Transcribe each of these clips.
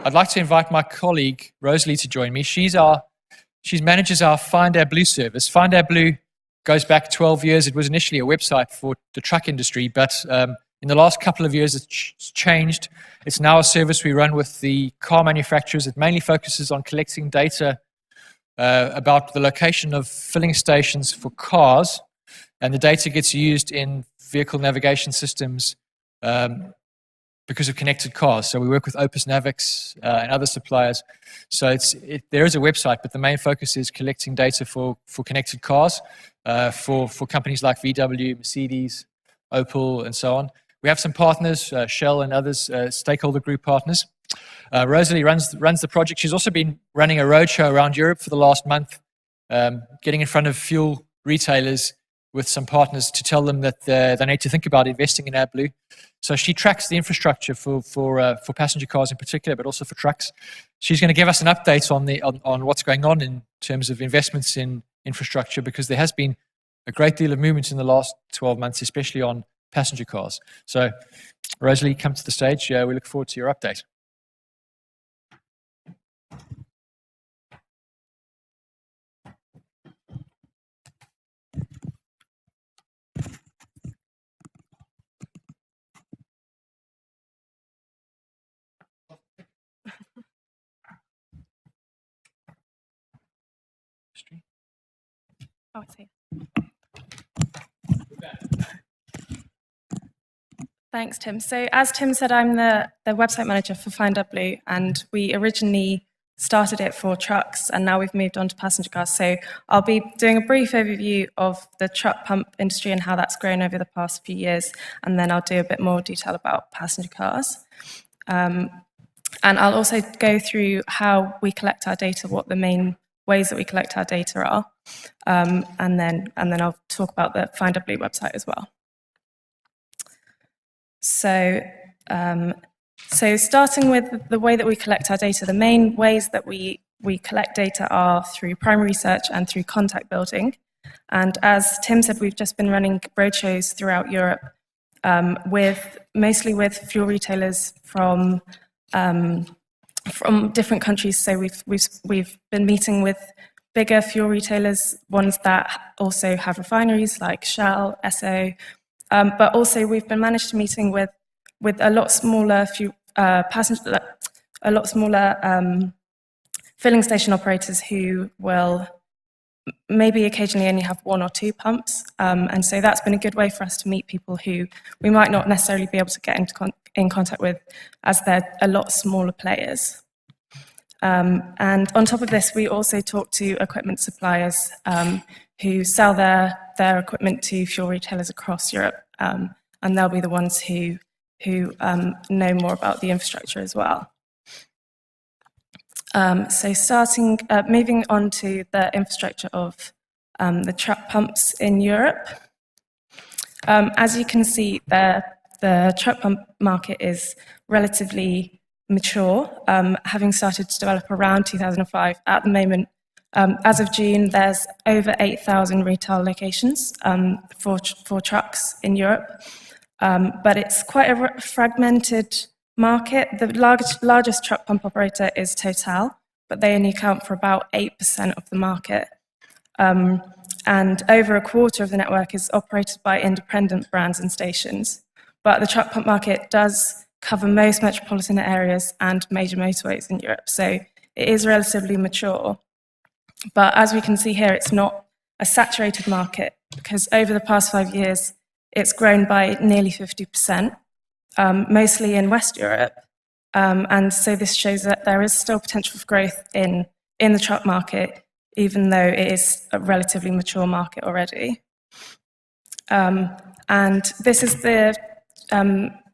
I'd like to invite my colleague, Rosalie, to join me. She manages our Find Our Blue service. Find Our Blue goes back 12 years. It was initially a website for the truck industry, but in the last couple of years, it's changed. It's now a service we run with the car manufacturers. It mainly focuses on collecting data about the location of filling stations for cars, and the data gets used in vehicle navigation systems because of connected cars. So we work with Opus Navix and other suppliers. So there is a website, but the main focus is collecting data for connected cars for companies like VW, Mercedes, Opel, and so on. We have some partners, Shell and others, stakeholder group partners. Rosalie runs the project. She's also been running a roadshow around Europe for the last month, getting in front of fuel retailers with some partners to tell them that they need to think about investing in AdBlue. So she tracks the infrastructure for passenger cars in particular, but also for trucks. She's going to give us an update on what's going on in terms of investments in infrastructure, because there has been a great deal of movement in the last 12 months, especially on passenger cars. So, Rosalie, come to the stage. We look forward to your update. Oh, I see. Thanks, Tim. So as Tim said, I'm the website manager for Find AdBlue, and we originally started it for trucks, and now we've moved on to passenger cars. So I'll be doing a brief overview of the truck pump industry and how that's grown over the past few years, and then I'll do a bit more detail about passenger cars. And I'll also go through how we collect our data, what the main ways that we collect our data are, and then I'll talk about the Find AdBlue website as well. So starting with the way that we collect our data, the main ways that we collect data are through primary research and through contact building. And as Tim said, we've just been running roadshows throughout Europe, mostly with fuel retailers from different countries. So we've been meeting with bigger fuel retailers, ones that also have refineries like Shell, Esso, but also we've been managed to meeting with a lot smaller filling station operators who will maybe occasionally only have one or two pumps, and so that's been a good way for us to meet people who we might not necessarily be able to get in contact with, as they're a lot smaller players. And on top of this, we also talk to equipment suppliers who sell their equipment to fuel retailers across Europe, and they'll be the ones who know more about the infrastructure as well. So moving on to the infrastructure of the truck pumps in Europe. As you can see, the truck pump market is relatively mature, having started to develop around 2005. At the moment, as of June, there's over 8,000 retail locations for trucks in Europe, but it's quite a fragmented market. The largest truck pump operator is Total, but they only account for about 8% of the market. And over a quarter of the network is operated by independent brands and stations. But the truck pump market does cover most metropolitan areas and major motorways in Europe, so it is relatively mature. But as we can see here, it's not a saturated market, because over the past 5 years, it's grown by nearly 50%, mostly in West Europe. And so this shows that there is still potential for growth in the truck market, even though it is a relatively mature market already. And this is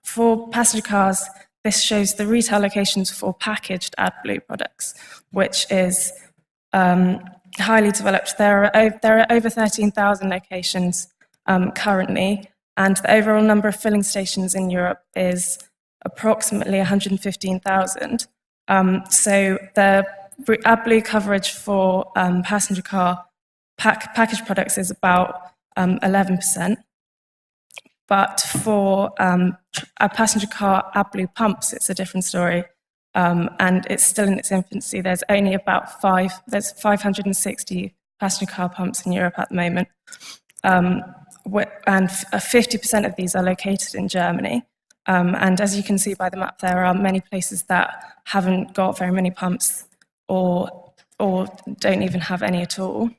for passenger cars, this shows the retail locations for packaged AdBlue products, which is highly developed. There are over 13,000 locations currently, and the overall number of filling stations in Europe is approximately 115,000. So the AdBlue coverage for passenger car packaged products is about 11%. But for a passenger car AdBlue pumps, it's a different story. and it's still in its infancy. There's only about 560 passenger car pumps in Europe at the moment, and 50% of these are located in Germany. And as you can see by the map, there are many places that haven't got very many pumps or don't even have any at all.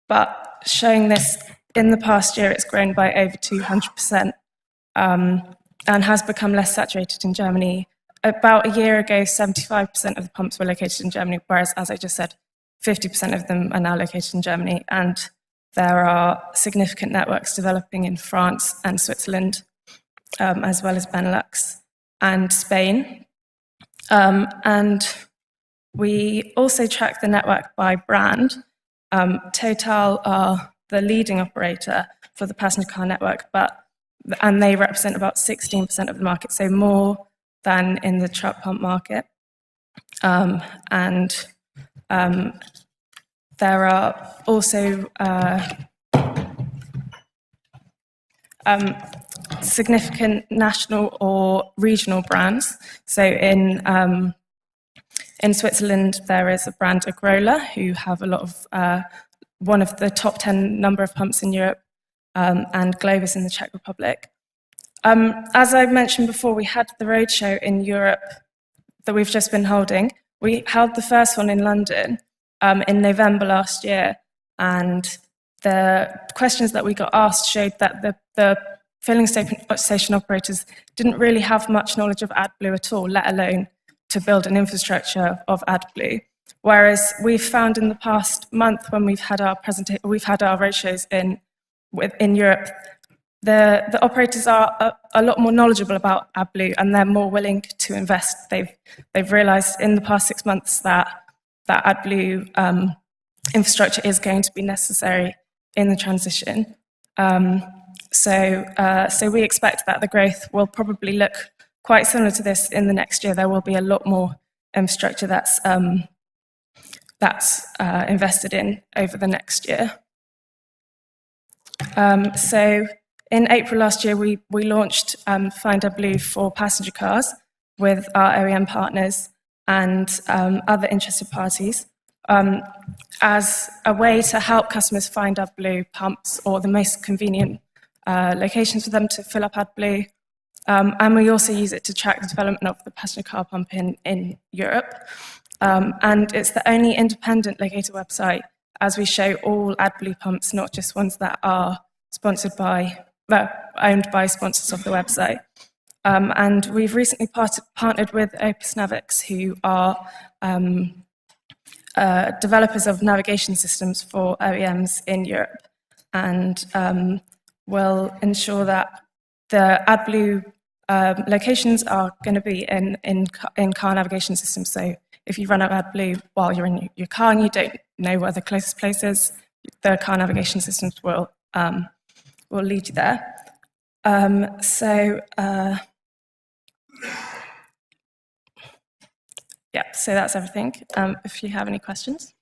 But showing this, in the past year, it's grown by over 200%, and has become less saturated in Germany. About a year ago, 75% of the pumps were located in Germany, whereas, as I just said, 50% of them are now located in Germany. And there are significant networks developing in France and Switzerland, as well as Benelux and Spain. And we also track the network by brand. Total are the leading operator for the passenger car network, and they represent about 16% of the market, so more than in the truck pump market. There are also significant national or regional brands. So in Switzerland, there is a brand, Agrola, who have a lot of one of the top 10 number of pumps in Europe, and Globus in the Czech Republic. As I mentioned before, we had the roadshow in Europe that we've just been holding. We held the first one in London in November last year, and the questions that we got asked showed that the filling station operators didn't really have much knowledge of AdBlue at all, let alone to build an infrastructure of AdBlue. Whereas we've found in the past month, when we've had our roadshows in Europe, the operators are a lot more knowledgeable about AdBlue, and they're more willing to invest. They've realised in the past 6 months that AdBlue infrastructure is going to be necessary in the transition. So we expect that the growth will probably look quite similar to this in the next year. There will be a lot more infrastructure that's invested in over the next year. So in April last year, we launched Find AdBlue for passenger cars with our OEM partners and other interested parties, as a way to help customers find AdBlue pumps or the most convenient locations for them to fill up AdBlue. And we also use it to track the development of the passenger car pump in Europe. And it's the only independent locator website, as we show all AdBlue pumps, not just ones that are owned by sponsors of the website. And we've recently partnered with Opus Navix, who are developers of navigation systems for OEMs in Europe, and will ensure that the AdBlue locations are going to be in car navigation systems. So if you run out of AdBlue while you're in your car and you don't know where the closest place is, the car navigation systems will lead you there. Yeah, so that's everything. If you have any questions.